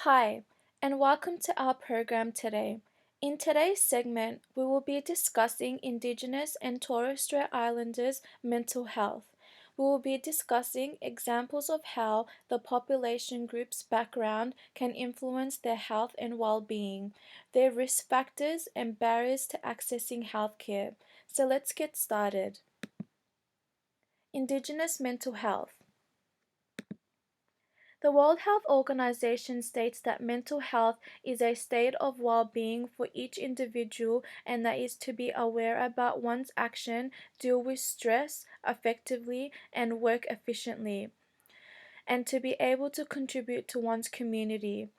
Hi, and welcome to our program today. In today's segment, we will be discussing Indigenous and Torres Strait Islanders' mental health. We will be discussing examples of how the population group's background can influence their health and well being, their risk factors, and barriers to accessing healthcare. So let's get started. Indigenous mental health. The World Health Organization states that mental health is a state of well being for each individual and that is to be aware about one's action, deal with stress effectively, and work efficiently, and to be able to contribute to one's community.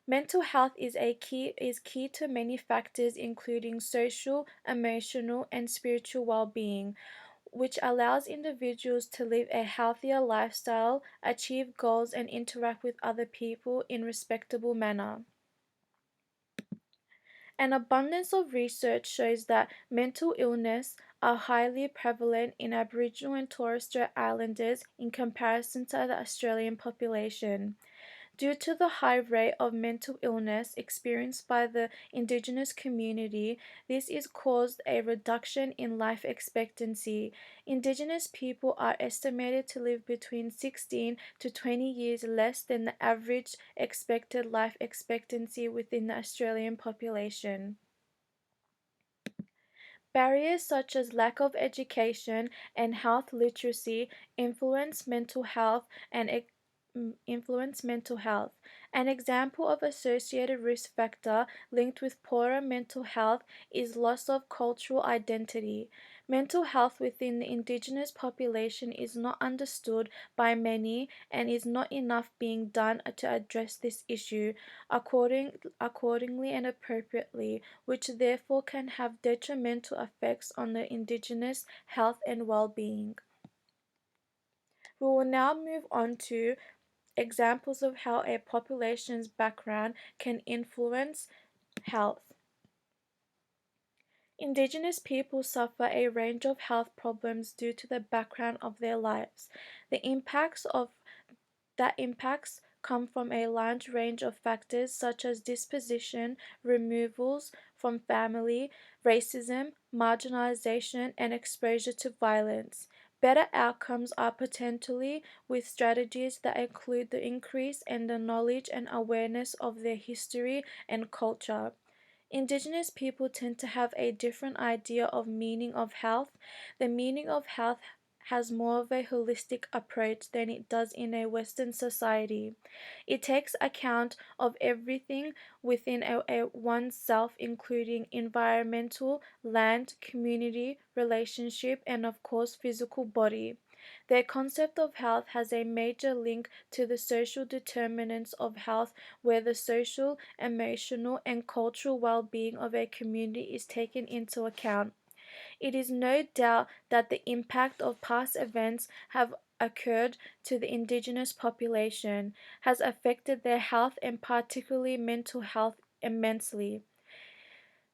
Mental health is key to many factors including social, emotional, and spiritual well-being, which allows individuals to live a healthier lifestyle, achieve goals, and interact with other people in respectable manner. An abundance of research shows that mental illness are highly prevalent in Aboriginal and Torres Strait Islanders in comparison to the Australian population. Due to the high rate of mental illness experienced by the Indigenous community, this is caused a reduction in life expectancy. Indigenous people are estimated to live between 16 to 20 years less than the average expected life expectancy within the Australian population. Barriers such as lack of education and health literacy influence mental health and influence mental health. An example of associated risk factor linked with poorer mental health is loss of cultural identity. Mental health within the Indigenous population is not understood by many and is not enough being done to address this issue accordingly and appropriately, which therefore can have detrimental effects on the Indigenous health and well-being. We will now move on to examples of how a population's background can influence health. Indigenous people suffer a range of health problems due to the background of their lives. The impacts come from a large range of factors such as disposition, removals from family, racism, marginalization, and exposure to violence. Better outcomes are potentially with strategies that include the increase in the knowledge and awareness of their history and culture. Indigenous people tend to have a different idea of meaning of health. The meaning of health has more of a holistic approach than it does in a Western society. It takes account of everything within oneself, including environmental, land, community, relationship, and of course, physical body. Their concept of health has a major link to the social determinants of health, where the social, emotional, and cultural well being of a community is taken into account. It is no doubt that the impact of past events have occurred to the Indigenous population has affected their health and particularly mental health immensely.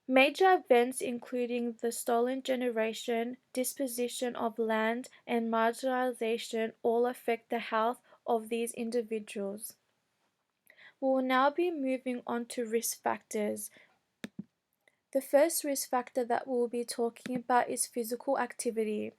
Major events including the stolen generation, disposition of land, and marginalization all affect the health of these individuals. We will now be moving on to risk factors. The first risk factor that we will be talking about is physical activity.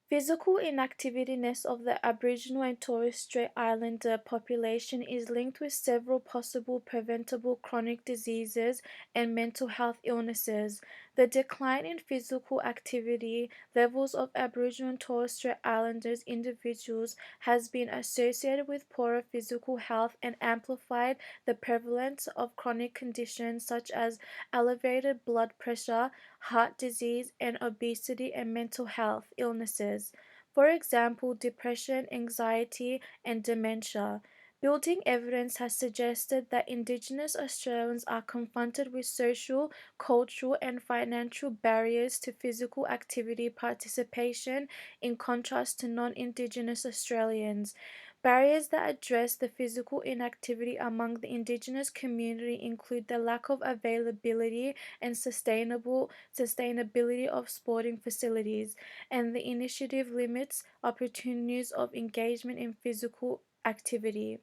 Physical inactiveness of the Aboriginal and Torres Strait Islander population is linked with several possible preventable chronic diseases and mental health illnesses. The decline in physical activity levels of Aboriginal and Torres Strait Islanders individuals has been associated with poorer physical health and amplified the prevalence of chronic conditions such as elevated blood pressure, heart disease, and obesity and mental health illnesses. For example, depression, anxiety, and dementia. Building evidence has suggested that Indigenous Australians are confronted with social, cultural, and financial barriers to physical activity participation in contrast to non Indigenous Australians. Barriers that address the physical inactivity among the Indigenous community include the lack of availability and sustainability of sporting facilities, and the initiative limits opportunities of engagement in physical activity.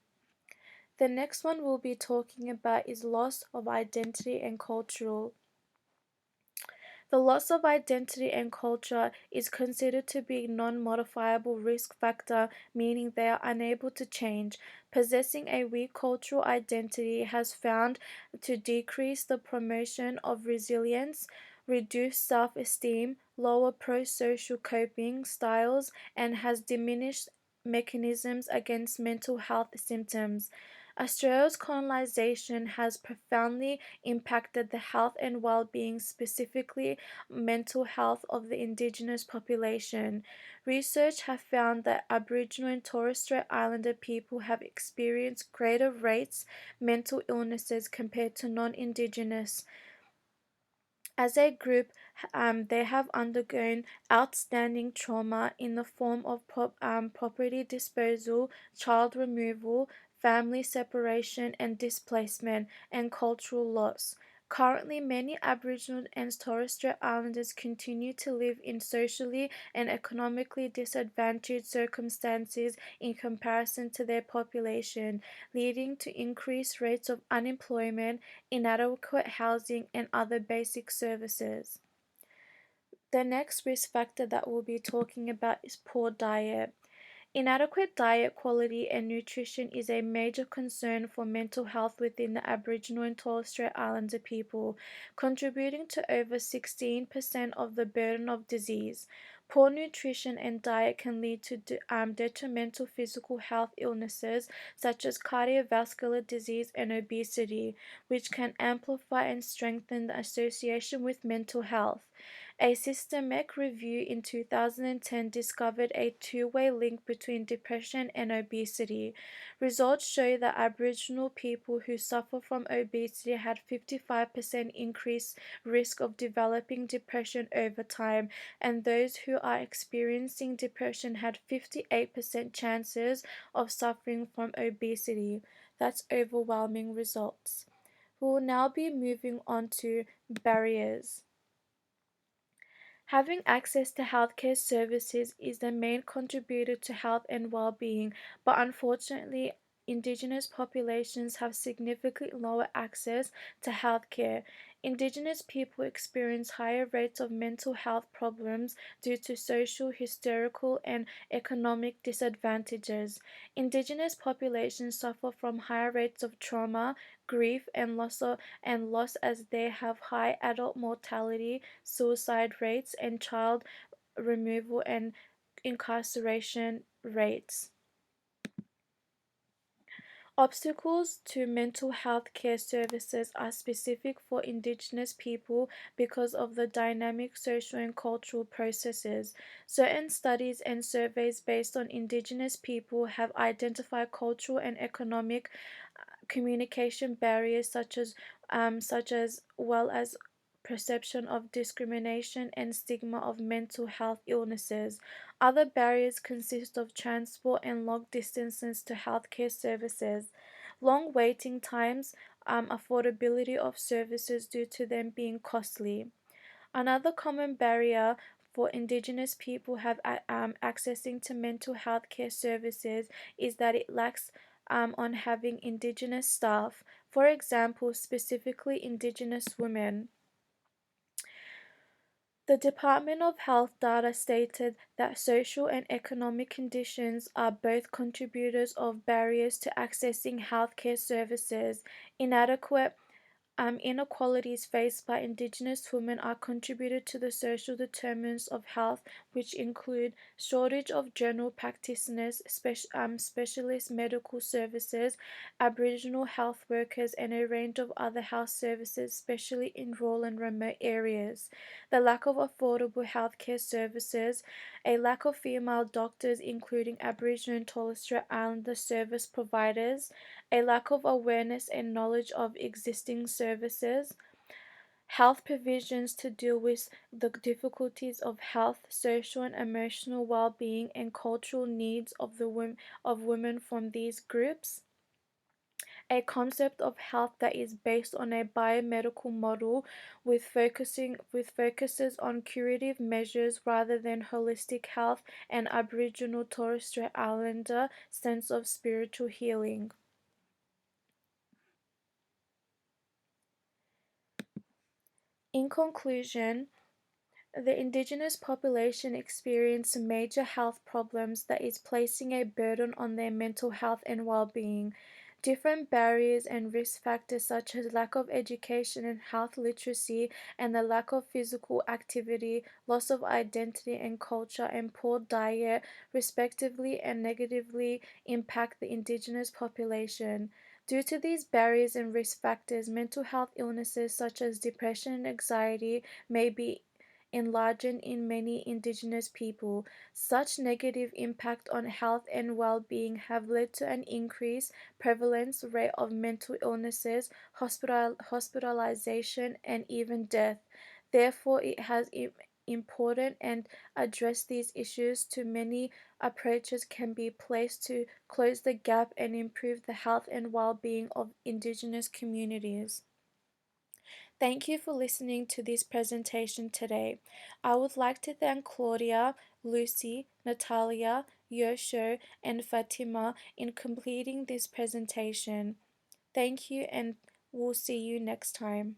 The next one we'll be talking about is loss of identity and cultural. The loss of identity and culture is considered to be a non-modifiable risk factor, meaning they are unable to change. Possessing a weak cultural identity has found to decrease the promotion of resilience, reduce self-esteem, lower pro-social coping styles, and has diminished mechanisms against mental health symptoms. Australia's colonization has profoundly impacted the health and well-being, specifically mental health of the indigenous population. Research have found that Aboriginal and Torres Strait Islander people have experienced greater rates mental illnesses compared to non-indigenous. As a group, they have undergone outstanding trauma in the form of property disposal, child removal, family separation and displacement, and cultural loss. Currently, many Aboriginal and Torres Strait Islanders continue to live in socially and economically disadvantaged circumstances in comparison to their population, leading to increased rates of unemployment, inadequate housing, and other basic services. The next risk factor that we'll be talking about is poor diet. Inadequate diet quality and nutrition is a major concern for mental health within the Aboriginal and Torres Strait Islander people, contributing to over 16% of the burden of disease. Poor nutrition and diet can lead to detrimental physical health illnesses such as cardiovascular disease and obesity, which can amplify and strengthen the association with mental health. A systemic review in 2010 discovered a two-way link between depression and obesity. Results show that Aboriginal people who suffer from obesity had 55% increased risk of developing depression over time, and those who are experiencing depression had 58% chances of suffering from obesity. That's overwhelming results. We will now be moving on to barriers. Having access to healthcare services is the main contributor to health and well-being, but unfortunately, Indigenous populations have significantly lower access to healthcare. Indigenous people experience higher rates of mental health problems due to social, historical, and economic disadvantages. Indigenous populations suffer from higher rates of trauma, grief, and loss as they have high adult mortality, suicide rates, and child removal and incarceration rates. Obstacles to mental health care services are specific for Indigenous people because of the dynamic social and cultural processes. Certain studies and surveys based on Indigenous people have identified cultural and economic communication barriers such as well as perception of discrimination and stigma of mental health illnesses. Other barriers consist of transport and long distances to healthcare services, long waiting times, affordability of services due to them being costly. Another common barrier for Indigenous people accessing to mental health care services is that it lacks on having Indigenous staff, for example, specifically Indigenous women. The Department of Health data stated that social and economic conditions are both contributors of barriers to accessing healthcare services. Inadequate inequalities faced by Indigenous women are contributed to the social determinants of health, which include shortage of general practitioners, specialist medical services, Aboriginal health workers, and a range of other health services, especially in rural and remote areas. The lack of affordable healthcare services, a lack of female doctors, including Aboriginal and Torres Strait Islander service providers, a lack of awareness and knowledge of existing services, health provisions to deal with the difficulties of health, social and emotional well-being, and cultural needs of women from these groups. A concept of health that is based on a biomedical model with focuses on curative measures rather than holistic health and Aboriginal Torres Strait Islander sense of spiritual healing. In conclusion, the indigenous population experience major health problems that is placing a burden on their mental health and well-being. Different barriers and risk factors such as lack of education and health literacy and the lack of physical activity, loss of identity and culture, and poor diet, respectively and negatively impact the indigenous population. Due to these barriers and risk factors, mental health illnesses such as depression and anxiety may be enlarged in many indigenous people. Such negative impact on health and well-being have led to an increased prevalence rate of mental illnesses, hospitalization, and even death. Therefore, it has important and address these issues to many approaches can be placed to close the gap and improve the health and well-being of indigenous communities. Thank you for listening to this presentation today. I would like to thank Claudia, Lucy, Natalia, Yosho, and Fatima in completing this presentation. Thank you, and we'll see you next time.